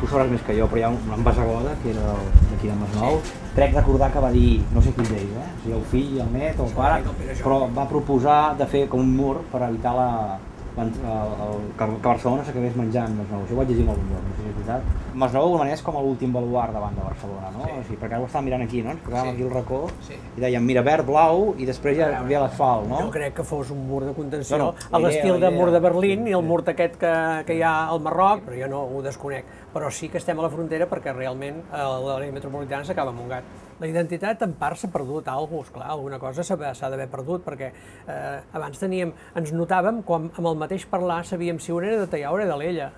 ho sabràs més que jo, però hi ha un Bassegoda, que era d'aquí de Masnou, crec recordar que va dir, no sé quin d'ells, o sigui, el fill, el net o el pare, però va proposar de fer com un mur per evitar que Barcelona s'acabés menjant Masnou. Això ho vaig llegir molt bon lloc, no sé si és veritat. Masnou d'alguna manera és com l'últim baluard davant de Barcelona, no? O sigui, perquè ara ho estàvem mirant aquí, no? Ens posàvem aquí el racó i dèiem mira verd, blau i després ja ve l'asfalt, no? No crec que fos un mur de contenció a l'estil de mur de Berlín i el mur aquest que hi ha al Marroc, però jo no ho desconec. Però sí que estem a la frontera perquè realment l'àrea metropolitana s'acaba amb Montgat. La identitat en part s'ha perdut alguna cosa, clar, alguna cosa s'ha d'haver perdut perquè abans ens notàvem quan amb el mateix parlar sabíem si un era de Teià o era d'Alella.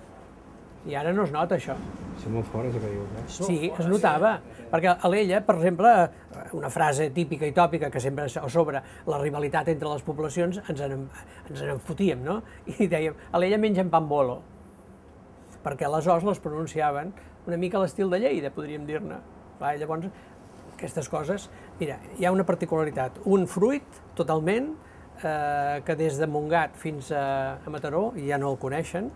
I ara no es nota això. És molt fort, això que dius, eh? Sí, es notava, perquè a l'Ella, per exemple, una frase típica i tòpica que sempre sobre la rivalitat entre les poblacions, ens en fotíem, no? I dèiem, a l'Ella mengen pa amb bolo, perquè les os les pronunciaven una mica a l'estil de Lleida, podríem dir-ne. Llavors, aquestes coses... Mira, hi ha una particularitat, un fruit, totalment, que des de Montgat fins a Mataró ja no el coneixen.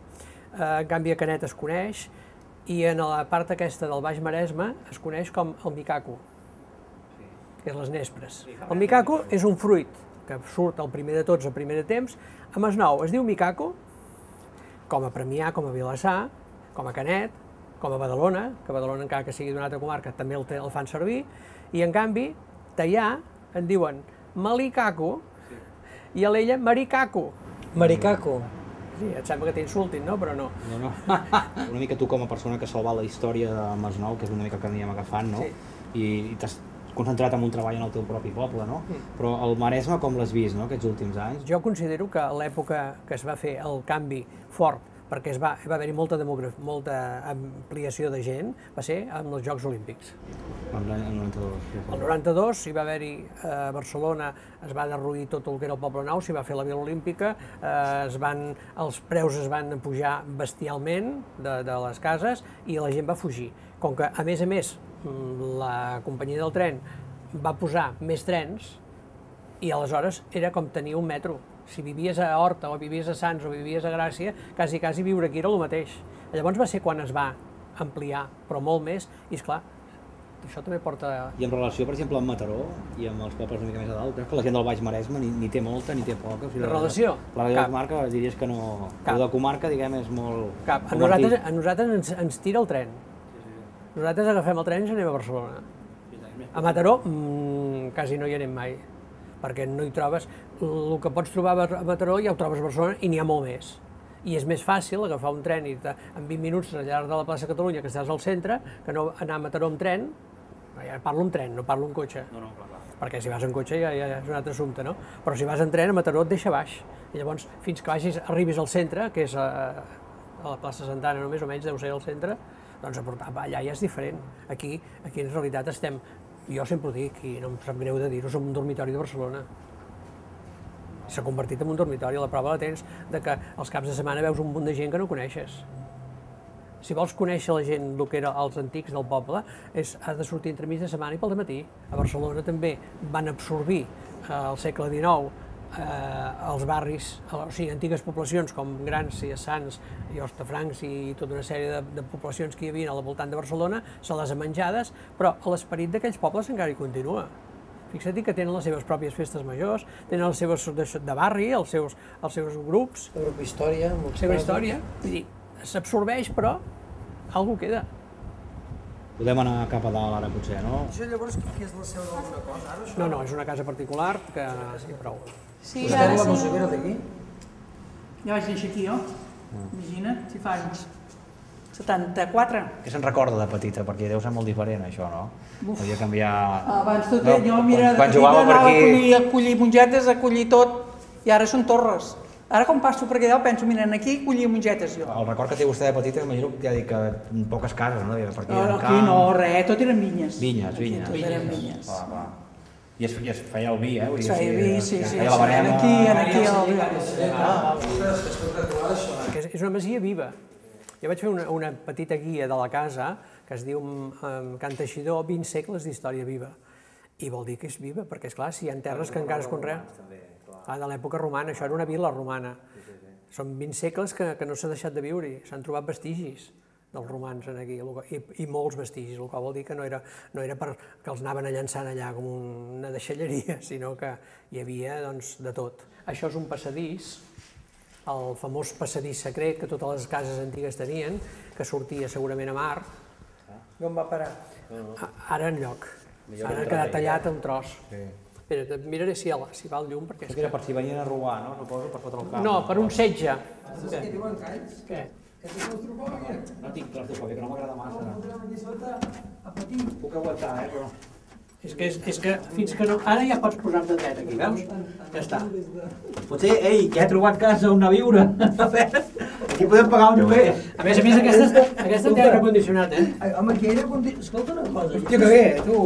En canvi, a Canet es coneix, i en la part aquesta del Baix Maresme es coneix com el micaco, que és les nespres. El micaco és un fruit que surt el primer de tots, el primer de temps. A Masnou es diu micaco, com a Premià, com a Vilassar, com a Canet, com a Badalona, que Badalona, encara que sigui d'una altra comarca, també el fan servir, i en canvi, Teià en diuen malicaco i a l'Ella maricaco. Maricaco. Sí, et sembla que t'insultin, no? Però no. No. Una mica tu com a persona que ha salvat la història de Masnou, que és una mica que anirem agafant, no? I t'has concentrat en un treball en el teu propi poble, no? Però el Maresme com l'has vist, no, aquests últims anys? Jo considero que l'època que es va fer el canvi fort, perquè va haver-hi molta ampliació de gent, va ser amb els Jocs Olímpics. El 92. El 92 hi va haver-hi a Barcelona, es va derruir tot el que era el Poble Nou, s'hi va fer la Vila Olímpica, els preus es van pujar bestialment de les cases i la gent va fugir. Com que, a més, la companyia del tren va posar més trens i aleshores era com tenir un metro. Si vivies a Horta, o vivies a Sants, o vivies a Gràcia, quasi viure aquí era el mateix. Llavors va ser quan es va ampliar, però molt més, i esclar, això també porta... I en relació, per exemple, amb Mataró i amb els pobles una mica més a dalt, creus que la gent del Baix Maresme ni té molta ni té poca? De relació? La de comarca diries que no... La de comarca, diguem, és molt... Cap. A nosaltres ens tira el tren. Nosaltres agafem el tren i anem a Barcelona. A Mataró quasi no hi anem mai, perquè no hi trobes... El que pots trobar a Mataró ja ho trobes a Barcelona i n'hi ha molt més. I és més fàcil agafar un tren i en 20 minuts al llarg de la plaça Catalunya, que estàs al centre, que no anar a Mataró amb tren. Ja parlo amb tren, no parlo amb cotxe. Perquè si vas en cotxe ja és un altre assumpte, no? Però si vas en tren, a Mataró et deixa baix. I llavors, fins que arribis al centre, que és a la plaça Santana només o menys, deu ser al centre, doncs allà ja és diferent. Aquí en realitat estem, jo sempre ho dic, i no em sap greu de dir-ho, som un dormitori de Barcelona. S'ha convertit en un dormitori, la prova la tens de que els caps de setmana veus un munt de gent que no coneixes. Si vols conèixer la gent, el que eren els antics del poble, has de sortir entre mig de setmana i pel dematí. A Barcelona també van absorbir al segle XIX els barris, o sigui, antigues poblacions com Gràcia, Sants i Hostafrancs i tota una sèrie de poblacions que hi havia al voltant de Barcelona, se les ha menjades, però l'esperit d'aquells pobles encara hi continua. Fixa't que tenen les seves pròpies festes majors, tenen les seves de barri, els seus grups. La seva història. La seva història. Vull dir, s'absorbeix, però alguna queda. Podem anar cap a dalt ara, potser, no? Això llavors què és la seu d'alguna cosa? No, és una casa particular que sí, prou. Sí, vostè és la mosseguera d'aquí? Jo vaig néixer aquí, jo. Imagina't, si fa anys. 74. Què se'n recorda de petita? Perquè deu ser molt diferent, això, no? Devia canviar... Abans tot, jo, mira, de quan petita jugava per anava aquí... a collir mongetes, a collir tot, i ara són torres. Ara quan passo per aquí dalt penso, mira, aquí collia mongetes, jo. El record que té vostè de petita, imagino que ja dic que poques cases, no? Aquí no, res, tot eren vinyes. Vinyes. Tot eren vinyes. I es feia el vi, eh? Es feia el vi, sí. Feia la barema... Aquí, És una masia viva. Jo vaig fer una petita guia de la casa que es diu Can Teixidor, 20 segles d'història viva. I vol dir que és viva, perquè, esclar, si hi ha terres que encara es conreen. De l'època romana, això era una vila romana. Són 20 segles que no s'ha deixat de viure, s'han trobat vestigis dels romans aquí, i molts vestigis, el qual vol dir que no era perquè els anaven llançant allà com una deixalleria, sinó que hi havia de tot. Això és un passadís, el famós passadís secret que totes les cases antigues tenien, que sortia segurament a mar. I on va parar? Ara enlloc. Ara ha quedat tallat un tros. Espera, miraré si va el llum, perquè... Era per si venien a robar, no? Suposo, per fotre el camp. No, per un setge. Saps què diuen calls? Què? Que té claustrofòbia. No tinc claustrofòbia, que no m'agrada massa. Fotrem aquí sota a patir. Puc aguantar, però... És que fins que no... Ara ja pots posar-te dret aquí, veus? Ja està. Potser, ei, que he trobat casa on a viure. A veure, aquí podem pagar un lloguer. A més, aquesta té aire condicionat, eh? Home, aquí aire condicionat... Escolta una cosa. Hòstia, que bé, tu.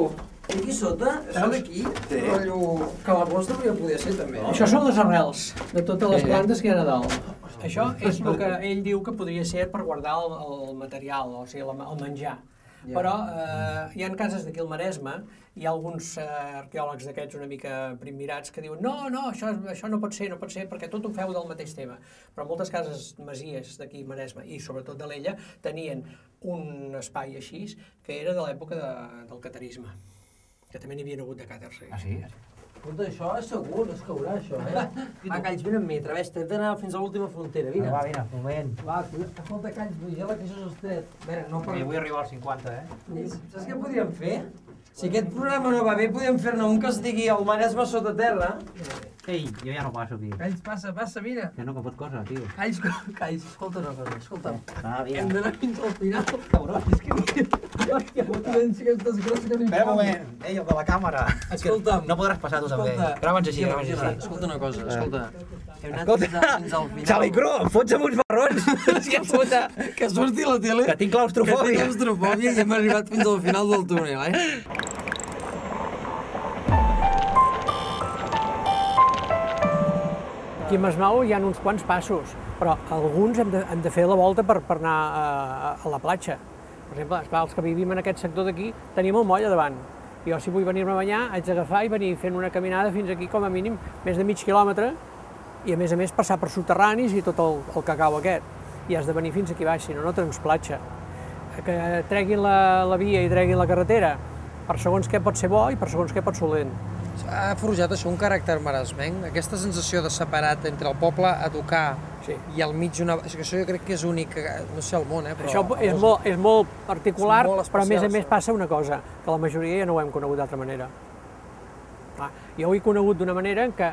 Aquí sota, això d'aquí, rotllo... Que la vostra podria ser, també. Això són les arrels de totes les plantes que hi ha a dalt. Això és el que ell diu que podria ser per guardar el material, o sigui, el menjar. Però hi ha cases d'aquí al Maresme, hi ha alguns arqueòlegs d'aquests una mica primmirats que diuen no, això no pot ser, perquè tot ho feu del mateix tema. Però moltes cases masies d'aquí al Maresme, i sobretot de l'Ella, tenien un espai així que era de l'època del catarisme, que també n'hi havia hagut de càters. Ah, sí? Escolta, això és segur, no es caurà, això, eh? Va, Calls, vine amb mi, través, hem d'anar fins a l'última frontera, vine. Va, vine, un moment. Va, escolta, Calls, vigila que això és estret. A veure, no per... Vull arribar als 50, eh? Saps què podríem fer? Si aquest programa no va bé, podríem fer-ne un que es digui El Maresme sota terra. Ei, jo ja no passo aquí. Calls, passa, vine. Que no que pot cosa, tio. Calls, escolta una cosa, escolta'm. Ah, vine. Hem d'anar fins al final. Cabró, és que... Hòstia, potents aquestes grosses que no hi Espera un moment. Ei, el de la càmera. Escolta'm. No podràs passar tu també. Grava'ns així, grava'ns així. Escolta una cosa, escolta. Hem anat fins al final. Xavi Cru, em fots amb uns barrons. Que puta. Que surti a la tele. Que tinc claustrofòbia. Que tinc claustrofòbia i hem arribat fins al final del túnel, eh? Aquí a Masnou hi ha uns quants passos, però alguns hem de fer la volta per anar a la platja. Per exemple, esclar, els que vivim en aquest sector d'aquí tenim el moll a davant. Jo, si vull venir-me a banyar, haig d'agafar i venir fent una caminada fins aquí, com a mínim, més de mig quilòmetre, i a més passar per soterranis i tot el cacau aquest. I has de venir fins aquí baix, si no, no tens platja. Que treguin la via i treguin la carretera, per segons què pot ser bo i per segons què pot ser dolent. Ha forjat això un caràcter maresmenc, aquesta sensació de separat entre el poble a tocar i al mig una... És que això jo crec que és únic, no sé, al món, però... Això és molt particular, però a més passa una cosa, que la majoria ja no ho hem conegut d'altra manera. Jo ho he conegut d'una manera en què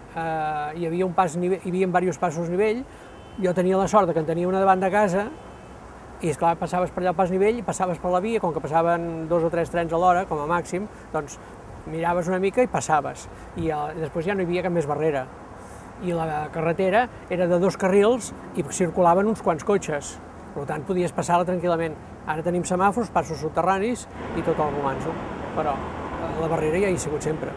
hi havia diversos passos nivell, jo tenia la sort que en tenia una davant de casa, i esclar, passaves per allà al pas nivell i passaves per la via, com que passaven 2 o 3 trens a l'hora, com a màxim, doncs miraves una mica i passaves, i després ja no hi havia cap més barrera. I la carretera era de 2 carrils i circulaven uns quants cotxes, per tant podies passar-la tranquil·lament. Ara tenim semàfors, passos subterranis i tot el romanço, però la barrera ja hi ha sigut sempre.